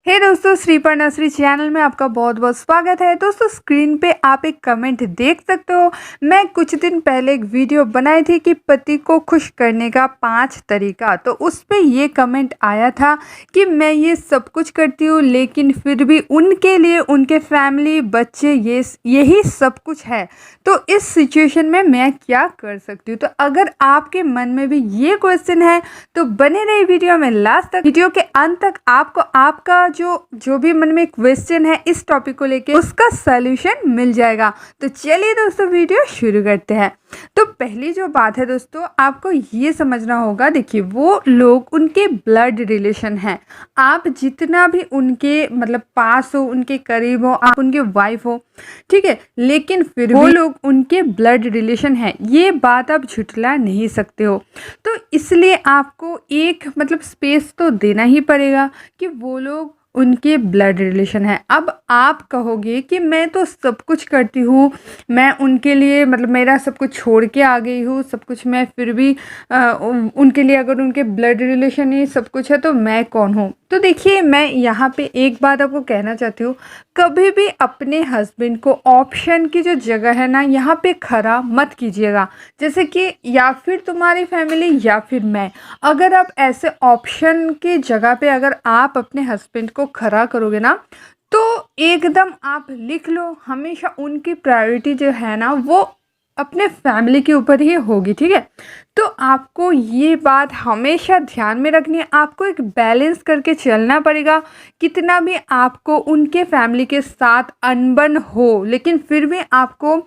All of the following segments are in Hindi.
हे दोस्तों, श्रीपर नर्सरी चैनल में आपका बहुत बहुत स्वागत है। दोस्तों, स्क्रीन पे आप एक कमेंट देख सकते हो। मैं कुछ दिन पहले एक वीडियो बनाई थी कि पति को खुश करने का 5 तरीका। तो उस पे ये कमेंट आया था कि मैं ये सब कुछ करती हूँ लेकिन फिर भी उनके लिए उनके फैमिली, बच्चे, यही सब कुछ है। तो इस सिचुएशन में मैं क्या कर सकती हूँ? तो अगर आपके मन में भी ये क्वेश्चन है तो बने रही वीडियो में लास्ट तक। वीडियो के अंत तक आपको आपका जो भी मन में क्वेश्चन है इस टॉपिक को लेके उसका सॉल्यूशन मिल जाएगा। तो चलिए दोस्तों, वीडियो शुरू करते हैं। तो पहली जो बात है दोस्तों, आपको ये समझना होगा। देखिए, वो लोग उनके ब्लड रिलेशन हैं। आप जितना भी उनके मतलब पास हो, उनके करीब हो, आप उनके वाइफ हो, ठीक है, लेकिन फिर वो लोग उनके ब्लड रिलेशन है, ये बात आप झुठला नहीं सकते हो। तो इसलिए आपको एक मतलब स्पेस तो देना ही पड़ेगा कि वो लोग उनके ब्लड रिलेशन है। अब आप कहोगे कि मैं तो सब कुछ करती हूँ, मैं उनके लिए मतलब मेरा सब कुछ छोड़ के आ गई हूँ, सब कुछ मैं फिर भी उनके लिए, अगर उनके ब्लड रिलेशन ही सब कुछ है तो मैं कौन हूँ? तो देखिए, मैं यहाँ पे एक बात आपको कहना चाहती हूँ, कभी भी अपने हस्बैंड को ऑप्शन की जो जगह है ना, यहाँ पे खड़ा मत कीजिएगा। जैसे कि या फिर तुम्हारी फैमिली या फिर मैं। अगर आप ऐसे ऑप्शन की जगह पे अगर आप अपने हस्बैंड को खड़ा करोगे ना, तो एकदम आप लिख लो, हमेशा उनकी प्रायोरिटी जो है ना वो अपने फैमिली के ऊपर ही होगी, ठीक है। तो आपको ये बात हमेशा ध्यान में रखनी है। आपको एक बैलेंस करके चलना पड़ेगा। कितना भी आपको उनके फैमिली के साथ अनबन हो, लेकिन फिर भी आपको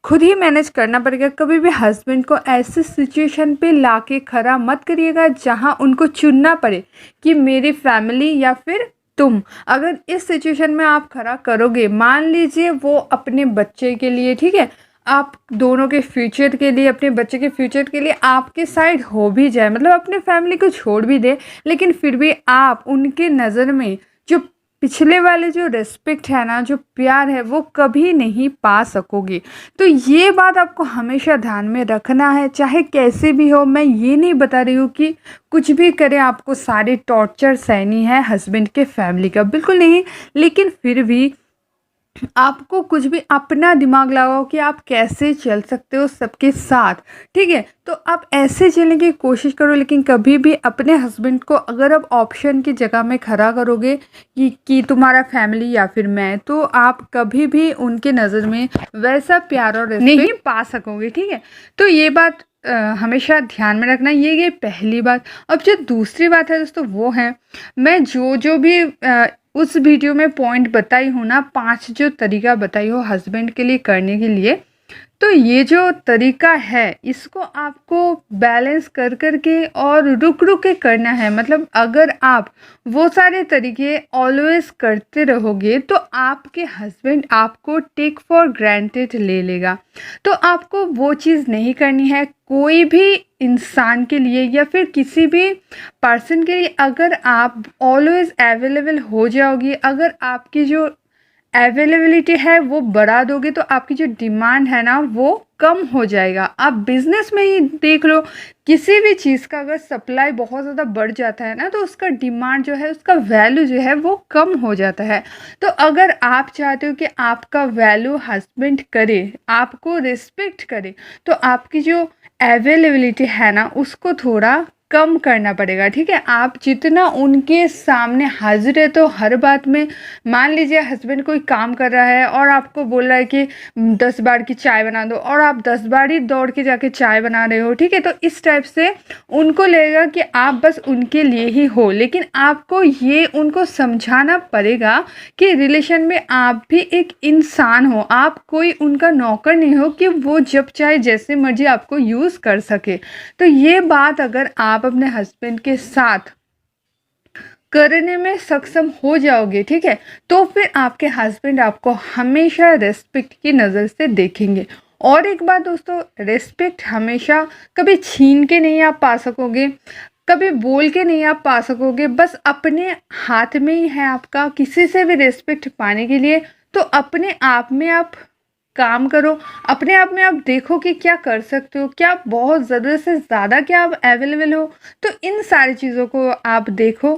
खुद ही मैनेज करना पड़ेगा। कभी भी हस्बैंड को ऐसी सिचुएशन पे लाके खड़ा मत करिएगा जहां उनको चुनना पड़े कि मेरी फैमिली या फिर तुम। अगर इस सिचुएशन में आप खड़ा करोगे, मान लीजिए वो अपने बच्चे के लिए, ठीक है, आप दोनों के फ्यूचर के लिए, अपने बच्चे के फ्यूचर के लिए आपके साइड हो भी जाए, मतलब अपने फैमिली को छोड़ भी दे, लेकिन फिर भी आप उनके नज़र में जो पिछले वाले जो रिस्पेक्ट है ना, जो प्यार है, वो कभी नहीं पा सकोगे। तो ये बात आपको हमेशा ध्यान में रखना है, चाहे कैसे भी हो। मैं ये नहीं बता रही हूँ कि कुछ भी करें आपको सारी टॉर्चर सहनी है हस्बैंड के फैमिली का, बिल्कुल नहीं। लेकिन फिर भी आपको कुछ भी अपना दिमाग लगाओ कि आप कैसे चल सकते हो सबके साथ, ठीक है। तो आप ऐसे चलने की कोशिश करो, लेकिन कभी भी अपने हस्बैंड को अगर आप ऑप्शन की जगह में खड़ा करोगे कि तुम्हारा फैमिली या फिर मैं, तो आप कभी भी उनके नज़र में वैसा प्यार और रिस्पेक्ट नहीं पा सकोगे, ठीक है। तो ये बात हमेशा ध्यान में रखना। ये पहली बात। अब जो दूसरी बात है दोस्तों, वो है, मैं जो भी उस वीडियो में पॉइंट बताई हूँ ना, 5 जो तरीका बताई हो हस्बैंड के लिए करने के लिए, तो ये जो तरीका है इसको आपको बैलेंस कर कर के और रुक रुक के करना है। मतलब अगर आप वो सारे तरीके ऑलवेज करते रहोगे तो आपके हस्बैंड आपको टेक फॉर ग्रांटेड ले लेगा। तो आपको वो चीज़ नहीं करनी है। कोई भी इंसान के लिए या फिर किसी भी पर्सन के लिए अगर आप ऑलवेज अवेलेबल हो जाओगी, अगर आपकी जो अवेलेबिलिटी है वो बढ़ा दोगे, तो आपकी जो डिमांड है ना वो कम हो जाएगा। आप बिजनेस में ही देख लो, किसी भी चीज़ का अगर सप्लाई बहुत ज़्यादा बढ़ जाता है ना, तो उसका डिमांड जो है, उसका वैल्यू जो है वो कम हो जाता है। तो अगर आप चाहते हो कि आपका वैल्यू हस्बैंड करे, आपको रिस्पेक्ट करे, तो आपकी जो अवेलेबिलिटी है ना उसको थोड़ा कम करना पड़ेगा, ठीक है। आप जितना उनके सामने हाजिर है, तो हर बात में, मान लीजिए हस्बैंड कोई काम कर रहा है और आपको बोल रहा है कि 10 बार की चाय बना दो, और आप 10 बार ही दौड़ के जाके चाय बना रहे हो, ठीक है। तो इस टाइप से उनको लगेगा कि आप बस उनके लिए ही हो। लेकिन आपको ये उनको समझाना पड़ेगा कि रिलेशन में आप भी एक इंसान हो, आप कोई उनका नौकर नहीं हो कि वो जब चाहे जैसे मर्जी आपको यूज़ कर सके। तो ये बात अगर आप अपने हस्बैंड के साथ करने में सक्षम हो जाओगे, ठीक है, तो फिर आपके हस्बैंड आपको हमेशा रेस्पेक्ट की नज़र से देखेंगे। और एक बात दोस्तों, रेस्पेक्ट हमेशा कभी छीन के नहीं आप पा सकोगे, कभी बोल के नहीं आप पा सकोगे। बस अपने हाथ में ही है आपका किसी से भी रेस्पेक्ट पाने के लिए। तो अपने आप में आप काम करो, अपने आप में आप देखो कि क्या कर सकते हो, क्या आप बहुत ज़रूरत से ज़्यादा क्या आप अवेलेबल हो। तो इन सारी चीज़ों को आप देखो,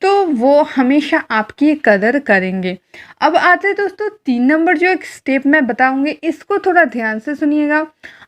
तो वो हमेशा आपकी कदर करेंगे। अब आते हैं दोस्तों 3 नंबर जो एक स्टेप मैं बताऊँगी, इसको थोड़ा ध्यान से सुनिएगा।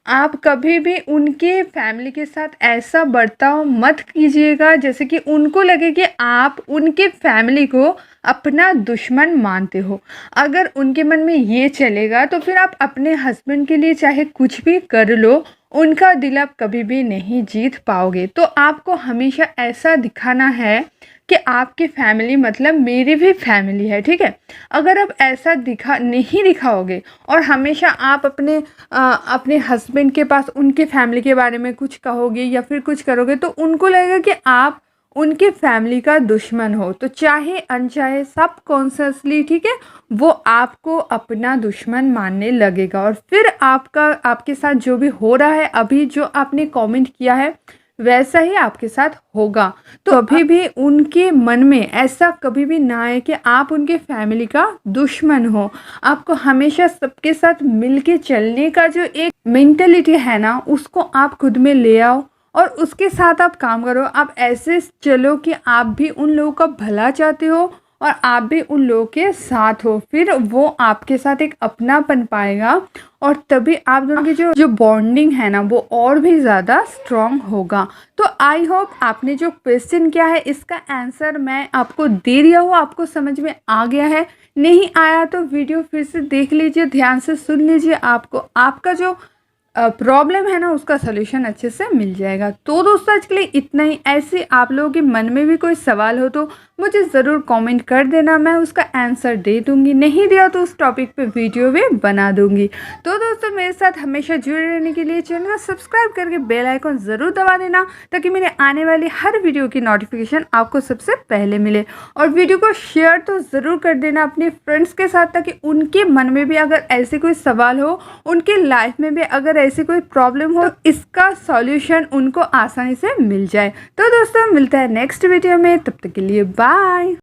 आप कभी भी उनके फैमिली के साथ ऐसा बर्ताव मत कीजिएगा जैसे कि उनको लगे कि आप उनके फैमिली को अपना दुश्मन मानते हो। अगर उनके मन में ये चलेगा तो फिर आप अपने हस्बैंड के लिए चाहे कुछ भी कर लो, उनका दिल आप कभी भी नहीं जीत पाओगे। तो आपको हमेशा ऐसा दिखाना है कि आपकी फैमिली मतलब मेरी भी फैमिली है, ठीक है? अगर आप ऐसा नहीं दिखाओगे और हमेशा आप अपने हस्बैंड के पास उनके फैमिली के बारे में कुछ कहोगे या फिर कुछ करोगे तो उनको लगेगा कि आप उनके फैमिली का दुश्मन हो। तो चाहे अनचाहे सबकॉन्शियसली, ठीक है, वो आपको अपना दुश्मन मानने लगेगा और फिर आपके साथ जो भी हो रहा है, अभी जो आपने कमेंट किया है वैसा ही आपके साथ होगा। तो कभी भी उनके मन में ऐसा कभी भी ना आए कि आप उनके फैमिली का दुश्मन हो। आपको हमेशा सबके साथ मिलके चलने का जो एक मेंटालिटी है ना, उसको आप खुद में ले आओ और उसके साथ आप काम करो। आप ऐसे चलो कि आप भी उन लोगों का भला चाहते हो और आप भी उन लोगों के साथ हो, फिर वो आपके साथ एक अपनापन पाएगा और तभी आप दोनों की जो बॉन्डिंग है ना, वो और भी ज़्यादा स्ट्रॉन्ग होगा। तो आई होप आपने जो क्वेश्चन किया है इसका आंसर मैं आपको दे दिया हूँ, आपको समझ में आ गया है। नहीं आया तो वीडियो फिर से देख लीजिए, ध्यान से सुन लीजिए, आपको आपका जो प्रॉब्लम है ना उसका सलूशन अच्छे से मिल जाएगा। तो दोस्तों आज के लिए इतना ही। ऐसे आप लोगों के मन में भी कोई सवाल हो तो मुझे ज़रूर कमेंट कर देना, मैं उसका आंसर दे दूंगी। नहीं दिया तो उस टॉपिक पे वीडियो भी बना दूंगी। तो दोस्तों मेरे साथ हमेशा जुड़े रहने के लिए चैनल को सब्सक्राइब करके बेल आइकन ज़रूर दबा देना ताकि मेरे आने वाली हर वीडियो की नोटिफिकेशन आपको सबसे पहले मिले। और वीडियो को शेयर तो ज़रूर कर देना अपने फ्रेंड्स के साथ ताकि उनके मन में भी अगर ऐसे कोई सवाल हो, उनके लाइफ में भी अगर ऐसी कोई प्रॉब्लम हो, तो इसका सॉल्यूशन उनको आसानी से मिल जाए। तो दोस्तों मिलता है नेक्स्ट वीडियो में, तब तक के लिए बाय।